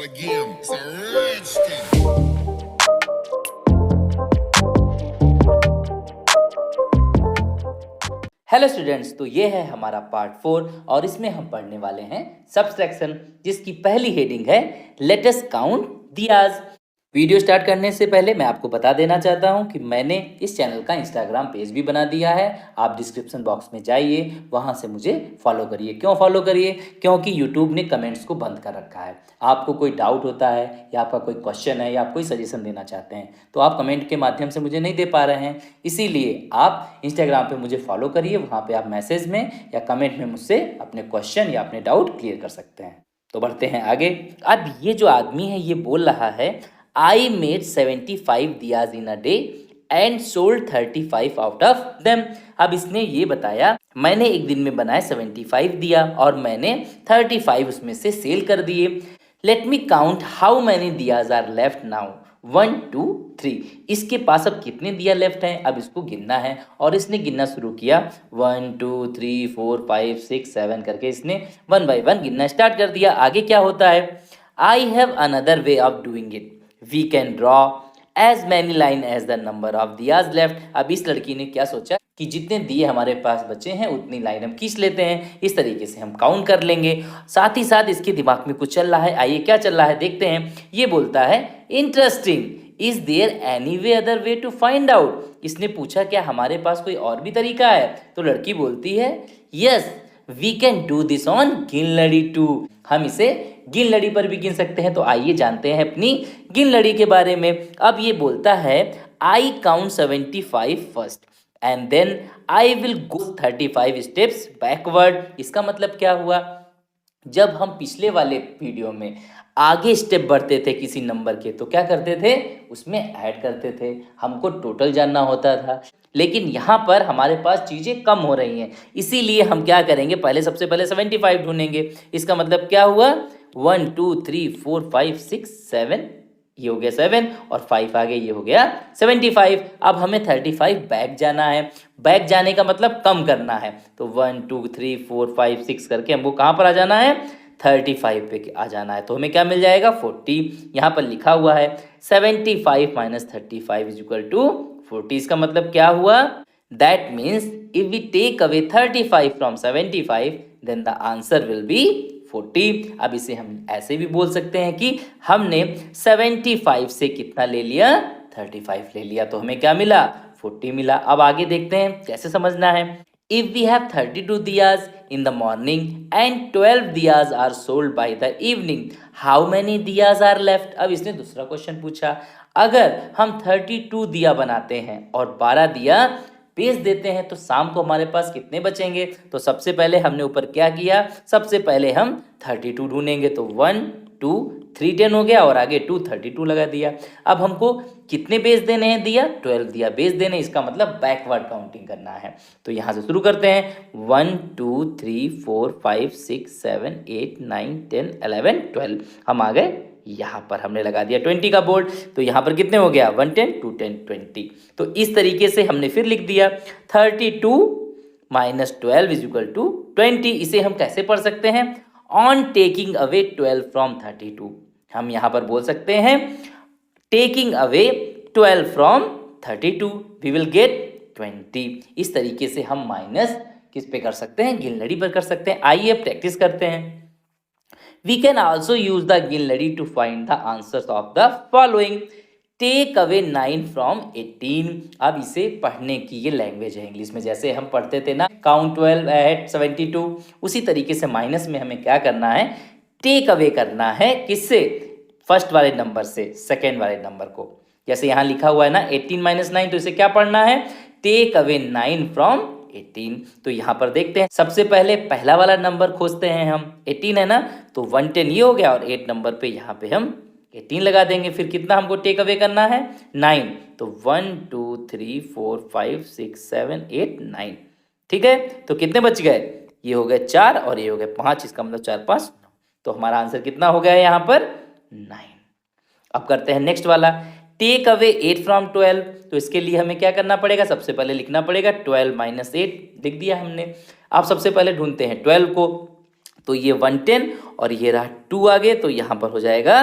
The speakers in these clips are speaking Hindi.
again. It's a Redskin. Hello students, तो ये है हमारा पार्ट 4 और इसमें हम पढ़ने वाले हैं सब्सट्रैक्शन, जिसकी पहली हेडिंग है let us count diyas. Video start करने से पहले मैं आपको बता देना चाहता हूं कि मैंने इस चैनल का इंस्टाग्राम पेज भी बना दिया है। आप डिस्क्रिप्शन बॉक्स में जाइए, वहां से मुझे फॉलो करिए। क्यों फॉलो करिए? क्योंकि यूट्यूब ने कमेंट्स को बंद कर रखा है। आपको कोई डाउट होता है या आपका कोई क्वेश्चन है या आप कोई सजेशन देना चाहते हैं तो आप कमेंट के माध्यम से मुझे नहीं दे पा रहे हैं, इसीलिए आप इंस्टाग्राम पे मुझे फॉलो करिए। वहाँ पे आप मैसेज में या कमेंट में मुझसे अपने क्वेश्चन या अपने डाउट क्लियर कर सकते हैं। तो बढ़ते हैं आगे। अब ये जो आदमी है ये बोल रहा है I made 75 diyas in a day and sold 35 out of them. अब इसने ये बताया मैंने एक दिन में बनाए 75 दिया और मैंने 35 उसमें से सेल कर दिए। Let me count how many diyas are left now. 1 2 3। इसके पास अब कितने दिया लेफ्ट हैं, अब इसको गिनना है। और इसने गिनना शुरू किया 1 2 3 4 5 6 7 करके इसने 1 बाई 1 गिनना स्टार्ट कर दिया। आगे क्या होता है, I have another way of doing it. We can draw as many line as the number of diyas left. अब इस लड़की ने क्या सोचा कि जितने दिए हमारे पास बचे हैं उतनी लाइन हम खींच लेते हैं, इस तरीके से हम काउंट कर लेंगे। साथ ही साथ इसके दिमाग में कुछ चल रहा है। आइए क्या चल रहा है देखते हैं। ये बोलता है interesting, is there any way other way to find out. इसने पूछा क्या हमारे पास कोई और भी तरीका है, तो लड़की बोलती है yes we can do this on गिन लड़ी टू। हम इसे गिन लड़ी पर भी गिन सकते हैं। तो आइए जानते हैं अपनी गिन लड़ी के बारे में। अब ये बोलता है I count 75 first and then I will go 35 steps backward. इसका मतलब क्या हुआ, जब हम पिछले वाले वीडियो में आगे स्टेप बढ़ते थे किसी नंबर के तो क्या करते थे, उसमें ऐड करते थे, हमको टोटल जानना होता था। लेकिन यहाँ पर हमारे पास चीज़ें कम हो रही हैं, इसीलिए हम क्या करेंगे, पहले सबसे पहले 75 ढूंढेंगे। इसका मतलब क्या हुआ, 1 2 3 4 5 6 7, ये हो गया 7 और 5 आगे ये हो गया 75। अब हमें 35 बैक जाना है। बैक जाने का मतलब कम करना है, तो 1 2 3 4 5 6 करके हमको कहाँ पर आ जाना है, 35 पे आ जाना है। तो हमें क्या मिल जाएगा, 40। यहाँ पर लिखा हुआ है 75 माइनस 35 इज इक्वल टू 40। इसका मतलब क्या हुआ, that means if we take away 35 from 75 then the answer will be 40। अब इसे हम ऐसे भी बोल सकते हैं कि हमने 75 से कितना ले लिया, 35 ले लिया, तो हमें क्या मिला, 40 मिला। अब आगे देखते हैं कैसे समझना है। If we have 32 diyas in the morning and 12 diyas are sold by the evening, how many diyas are left. अब इसने दूसरा क्वेश्चन पूछा, अगर हम 32 दिया बनाते हैं और 12 दिया बेच देते हैं तो शाम को हमारे पास कितने बचेंगे। तो सबसे पहले हमने ऊपर क्या किया, सबसे पहले हम 32 ढूंढेंगे। तो 1 2 3 10 हो गया और आगे 2 32 लगा दिया। अब हमको कितने बेच देने हैं, दिया 12 दिया बेच देने, इसका मतलब बैकवर्ड काउंटिंग करना है। तो यहाँ से शुरू करते हैं 1 2 3 4 5 6 7 8 9 10 11 12। हम आ गए यहाँ पर, हमने लगा दिया 20 का बोर्ड। तो यहाँ पर कितने हो गया, 1 10 2 10 20। तो इस तरीके से हमने फिर लिख दिया 32 माइनस 12 इज इक्वल टू 20। इसे हम कैसे पढ़ सकते हैं, ऑन टेकिंग अवे 12 फ्रॉम 32। हम यहाँ पर बोल सकते हैं taking away 12 from 32 we will get 20। इस तरीके से हम माइनस किस पे कर सकते हैं, गिनलड़ी पर कर सकते हैं। आइए प्रैक्टिस करते हैं। We can also use the गिनलड़ी to find the answers of the following. Take away 9 from 18। अब इसे पढ़ने की ये लैंग्वेज है इंग्लिश में, जैसे हम पढ़ते थे ना काउंट 12 एट 72, उसी तरीके से माइनस में हमें क्या करना है, टेक अवे करना है, किससे, फर्स्ट वाले नंबर से सेकेंड वाले नंबर को। जैसे यहाँ लिखा हुआ है ना 18 माइनस 9, तो इसे क्या पढ़ना है, टेक अवे 9 फ्रॉम 18। तो यहाँ पर देखते हैं, सबसे पहले पहला वाला नंबर खोजते हैं हम, 18 है ना, तो 110 ये हो गया और 8 नंबर पे यहाँ पे हम 18 लगा देंगे। फिर कितना हमको टेक अवे करना है, 9। तो 1 2 3 4 5 6 7 8 9, ठीक है। तो कितने बच गए, ये हो गए 4 और ये हो गए 5, इसका मतलब 4 5 9। तो हमारा आंसर कितना हो गया है यहाँ पर, 9। अब करते हैं नेक्स्ट वाला, टेक अवे 8 फ्रॉम 12। तो इसके लिए हमें क्या करना पड़ेगा, सबसे पहले लिखना पड़ेगा 12 माइनस 8, लिख दिया हमने। अब सबसे पहले ढूंढते हैं 12 को, तो ये 110 और ये रहा 2 आगे, तो यहाँ पर हो जाएगा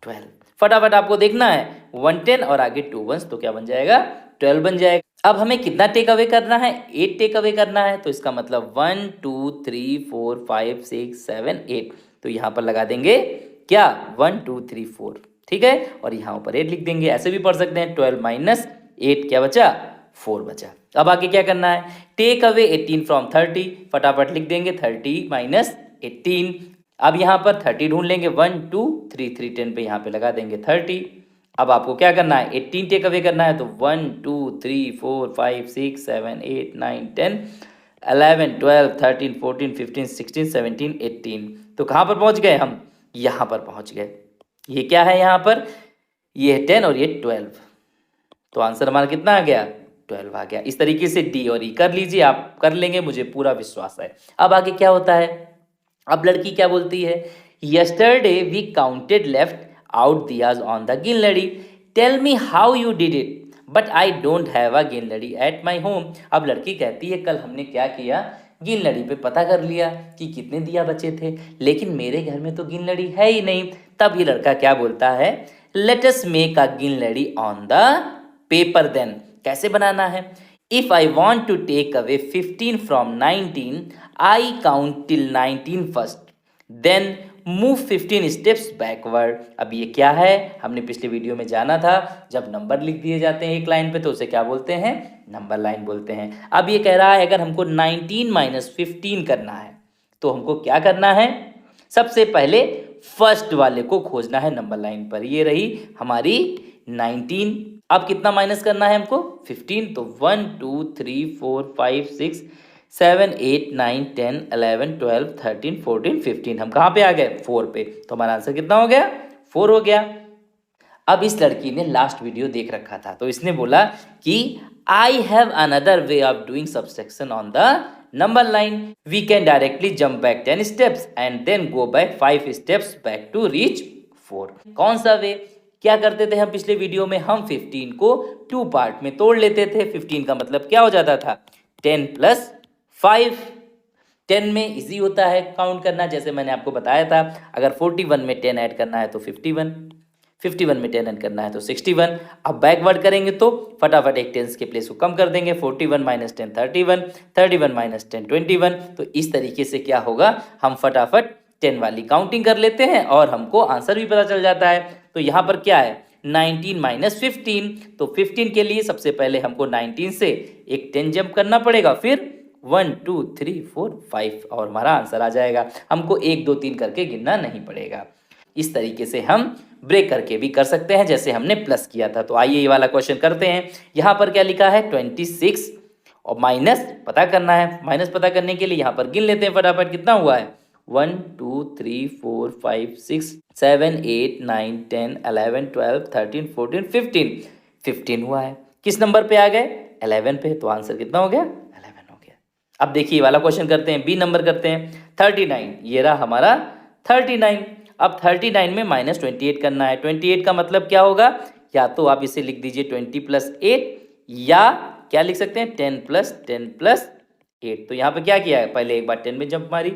12। फटाफट आपको देखना है 110 और आगे 2 वंस, तो क्या बन जाएगा 12 बन जाएगा। अब हमें कितना टेक अवे करना है, 8 टेक अवे करना है, तो इसका मतलब 1 2 3 4 5 6 7 8, तो यहाँ पर लगा देंगे क्या 1 2 3 4, ठीक है, और यहाँ ऊपर 8 लिख देंगे। ऐसे भी पढ़ सकते हैं 12 माइनस 8 क्या बचा 4 बचा। अब आगे क्या करना है, टेक अवे 18 फ्रॉम 30, फटाफट लिख देंगे 30 माइनस 18। अब यहाँ पर 30 ढूंढ लेंगे, 1 2 3 3 10 पे यहाँ पे लगा देंगे 30। अब आपको क्या करना है 18 टेक अवे करना है, तो 1 2 3 4 5 6 7 8 9 10 11 12 13 14 15 16 17 18, तो कहाँ पर पहुँच गए हम, यहाँ पर पहुँच गए। ये क्या है यहाँ पर, ये 10 और ये 12, तो आंसर हमारा कितना आ गया 12 आ गया। इस तरीके से डी और ई कर लीजिए, आप कर लेंगे, मुझे पूरा विश्वास है। अब आगे क्या होता है, अब लड़की क्या बोलती है, yesterday we counted left out diyas on the ginladi, tell me how you did it but I don't have a ginladi at my home. अब लड़की कहती है कल हमने क्या किया, गिनलड़ी पे पता कर लिया कि कितने दिया बचे थे, लेकिन मेरे घर में तो गिनलड़ी है ही नहीं। तब ये लड़का क्या बोलता है, let us make a ginladi on the paper then. कैसे बनाना है, if I want to take away 15 from 19 I count till 19 first then move 15 steps backward. अब ये क्या है, हमने पिछले वीडियो में जाना था, जब नंबर लिख दिए जाते हैं एक लाइन पे तो उसे क्या बोलते हैं, नंबर लाइन बोलते हैं। अब ये कह रहा है अगर हमको 19 माइनस 15 करना है तो हमको क्या करना है, सबसे पहले फर्स्ट वाले को खोजना है नंबर लाइन पर। ये रही हमारी 19, अब कितना माइनस करना है हमको 15, तो 1 2 3 4 5 6 7 8 9 10 11 12 13 14 15, हम कहाँ पे आ गए 4 पे, तो हमारा आंसर कितना हो गया 4 हो गया। अब इस लड़की ने लास्ट वीडियो देख रखा था, तो इसने बोला कि I have another way of doing subtraction on the number line, we can directly jump back 10 steps and then go back 5 steps back to reach 4। कौन सा वे, क्या करते थे हम पिछले वीडियो में, हम 15 को 2 पार्ट में तोड़ लेते थे। 15 का मतलब क्या हो जाता था 10 प्लस 5, 10 में इजी होता है काउंट करना, जैसे मैंने आपको बताया था, अगर 41 में 10 ऐड करना है तो 51, 51 में 10 ऐड करना है तो 61। अब बैकवर्ड करेंगे तो फटाफट एक टेंस के प्लेस को कम कर देंगे, 41 माइनस 10 31, 31 माइनस 10 21। तो इस तरीके से क्या होगा, हम फटाफट 10 वाली काउंटिंग कर लेते हैं और हमको आंसर भी पता चल जाता है। तो यहाँ पर क्या है 19 माइनस 15, तो 15 के लिए सबसे पहले हमको 19 से एक 10 जंप करना पड़ेगा, फिर 1 2 3 4 5 और हमारा आंसर आ जाएगा। हमको 1 2 3 करके गिनना नहीं पड़ेगा। इस तरीके से हम ब्रेक करके भी कर सकते हैं जैसे हमने प्लस किया था। तो आइए ये वाला क्वेश्चन करते हैं। यहाँ पर क्या लिखा है 26 और माइनस पता करना है। माइनस पता करने के लिए यहाँ पर गिन लेते हैं फटाफट, कितना हुआ है 1 2 3 4 5 6 7 8 9 10 11 12 13 14 15, 15 हुआ है। किस नंबर पे आ गए 11 पे, तो आंसर कितना हो गया 11 हो गया। अब देखिए वाला क्वेश्चन करते हैं, बी नंबर करते हैं 39, ये रहा हमारा 39। अब 39 में माइनस 28 करना है। 28 का मतलब क्या होगा, या तो आप इसे लिख दीजिए 20 प्लस 8, या क्या लिख सकते हैं 10 प्लस 10 प्लस 8। तो यहाँ पे क्या किया है, पहले एक बार 10 में जंप मारी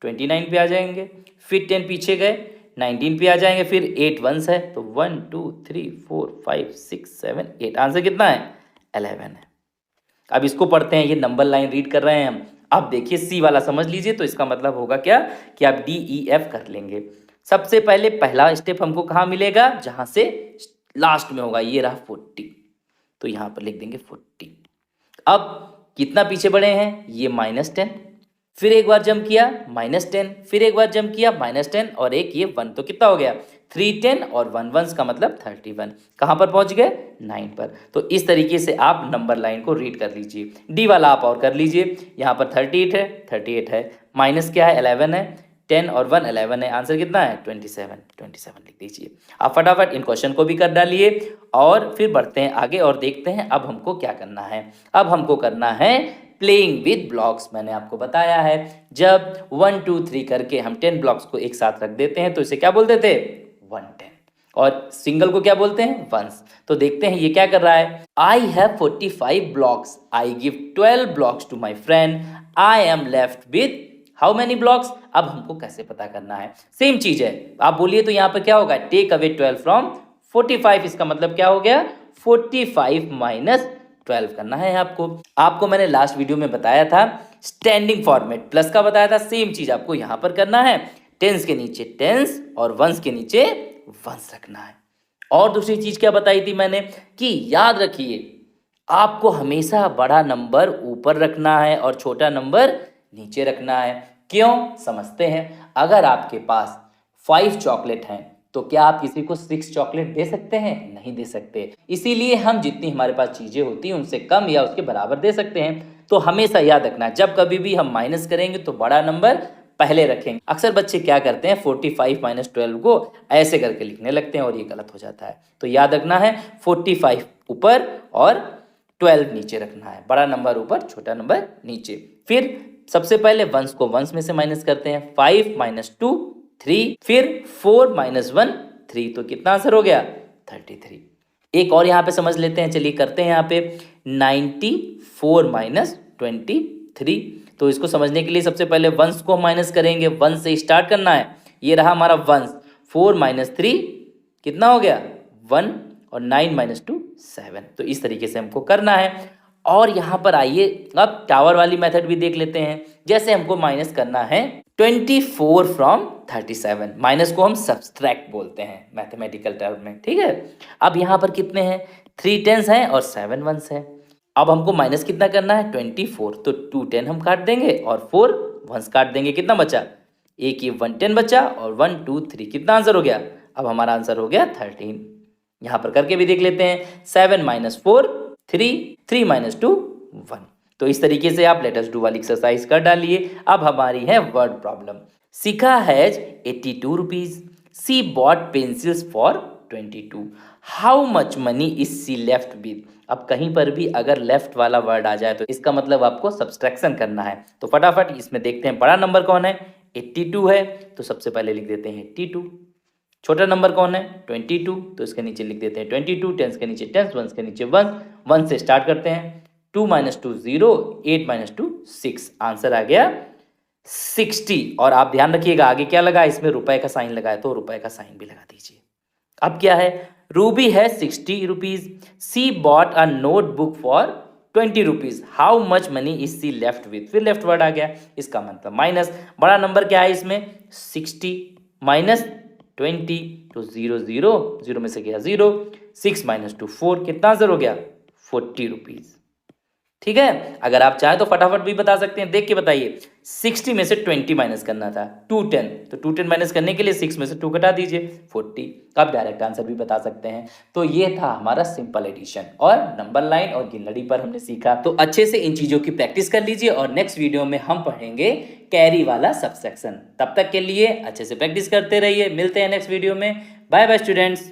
29 पे आ जाएंगे, फिर 10 पीछे गए 19 पे आ जाएंगे, फिर 8 वंस है तो 1 2 3 4 5 6 7 8, आंसर कितना है 11 है। अब इसको पढ़ते हैं, ये नंबर लाइन रीड कर रहे हैं हम। अब देखिए सी वाला समझ लीजिए, तो इसका मतलब होगा क्या कि आप डी ई एफ कर लेंगे। सबसे पहले पहला स्टेप हमको कहाँ मिलेगा, जहां से लास्ट में होगा, ये रहा 40, तो यहां पर लिख देंगे 40। अब कितना पीछे बढ़े हैं, ये -10, फिर एक बार जंप किया -10, फिर एक बार जंप किया -10 और एक ये 1, तो कितना हो गया 3 10 और 1 1 का मतलब 31। कहां पर पहुंच गए 9 पर। तो इस तरीके से आप नंबर लाइन को रीड कर लीजिए। डी वाला आप और कर लीजिए, यहाँ पर 38 है, माइनस क्या है 11 है, 10 और 1 11 है, आंसर कितना है 27 लिख दीजिए। आप फटाफट इन क्वेश्चन को भी कर डालिए और फिर बढ़ते हैं आगे और देखते हैं अब हमको क्या करना है। अब हमको करना है प्लेइंग विद ब्लॉक्स। मैंने आपको बताया है जब 1 2 3 करके हम 10 ब्लॉक्स को एक साथ रख देते हैं तो इसे क्या बोलते थे 110, और सिंगल को क्या बोलते हैं वंस। तो देखते हैं ये क्या कर रहा है। I have 45 blocks, I give 12 blocks to my friend, I am left with how many blocks, अब हमको कैसे पता करना है, सेम चीज है। आप बोलिए तो यहाँ पर क्या होगा, टेक अवे 12 फ्रॉम 45, इसका मतलब क्या हो गया 45 माइनस 12 करना है आपको मैंने लास्ट वीडियो में बताया था स्टैंडिंग फॉर्मेट, प्लस का बताया था, सेम चीज आपको यहां पर करना है, टेंस के नीचे टेंस और वंस के नीचे वंस रखना है। और दूसरी चीज क्या बताई थी मैंने कि याद रखिए आपको हमेशा बड़ा नंबर ऊपर रखना है और छोटा नंबर नीचे रखना है। क्यों, समझते हैं। अगर आपके पास 5 चॉकलेट हैं तो क्या आप किसी को 6 चॉकलेट दे सकते हैं, नहीं दे सकते। इसीलिए हम जितनी हमारे पास चीजें होती हैं उनसे कम या उसके बराबर दे सकते हैं। तो हमेशा याद रखना जब कभी भी हम माइनस करेंगे तो बड़ा नंबर पहले रखेंगे। अक्सर बच्चे क्या करते हैं 45 माइनस 12 को ऐसे करके लिखने लगते हैं और ये गलत हो जाता है। तो याद रखना है 45 ऊपर और 12 नीचे रखना है, बड़ा नंबर ऊपर छोटा नंबर नीचे। फिर सबसे पहले वंस को वंस में से माइनस करते हैं, 5 माइनस 2 3, फिर 4 माइनस 1 3, तो कितना आंसर हो गया 33। एक और यहाँ पे समझ लेते हैं, चलिए करते हैं यहाँ पे 94 माइनस 23। तो इसको समझने के लिए सबसे पहले वंस को माइनस करेंगे, वन से स्टार्ट करना है। ये रहा हमारा वंस, 4 माइनस 3 कितना हो गया 1 और 9 माइनस 2 7। तो इस तरीके से हमको करना है। और यहाँ पर आइए अब टावर वाली मेथड भी देख लेते हैं। जैसे हमको माइनस करना है 24 फ्रॉम 37, माइनस को हम सब्सट्रैक्ट बोलते हैं मैथमेटिकल टर्म में, ठीक है। अब यहाँ पर कितने हैं 3 टेंस हैं और 7 वंस हैं। अब हमको माइनस कितना करना है 24, तो 2 10 हम काट देंगे और 4 वंस काट देंगे, कितना बचा, एक ये 1 10 बचा और 1 2 3, कितना आंसर हो गया, अब हमारा आंसर हो गया 13। यहाँ पर करके भी देख लेते हैं, 7 माइनस 4 3, 3 माइनस 2 1। तो इस तरीके से आप लेट अस डू वाली एक्सरसाइज कर डालिए। अब हमारी है word problem. Shikha has 82 rupees, she bought pencils for 22, how much money is she left with. अब कहीं पर भी अगर लेफ्ट वाला वर्ड आ जाए तो इसका मतलब आपको सब्सट्रैक्शन करना है। तो फटाफट इसमें देखते हैं बड़ा नंबर कौन है, 82 है, तो सबसे पहले लिख देते हैं 82। छोटा नंबर कौन है 22, तो इसके नीचे लिख देते हैं 22, टेंस के नीचे टेंस, वंस के नीचे वन, वन से स्टार्ट करते हैं, 2 माइनस 2 0, 8 माइनस 2 6, आंसर आ गया 60। और आप ध्यान रखिएगा आगे क्या लगा, इसमें रुपए का साइन लगा है तो रुपए का साइन भी लगा दीजिए। अब क्या है, रूबी है 60 rupees, she bought a notebook for 20 rupees, how much money is she left with, फिर लेफ्ट वर्ड आ गया, इसका मतलब माइनस। बड़ा नंबर क्या है इसमें 60 माइनस 20, तो 0 0 0 में से गया 0, 6 माइनस 2 4, कितना आंसर हो गया 40 रुपीज। ठीक है, अगर आप चाहें तो फटाफट भी बता सकते हैं, देख के बताइए। 60 में से 20 माइनस करना था 210, तो 210 माइनस करने के लिए 6 में से 2 घटा दीजिए 40, आप डायरेक्ट आंसर भी बता सकते हैं। तो ये था हमारा सिंपल एडिशन और नंबर लाइन और गिनलड़ी पर हमने सीखा। तो अच्छे से इन चीजों की प्रैक्टिस कर लीजिए और नेक्स्ट वीडियो में हम पढ़ेंगे कैरी वाला सबसेक्शन। तब तक के लिए अच्छे से प्रैक्टिस करते रहिए, मिलते हैं नेक्स्ट वीडियो में। Bye bye students.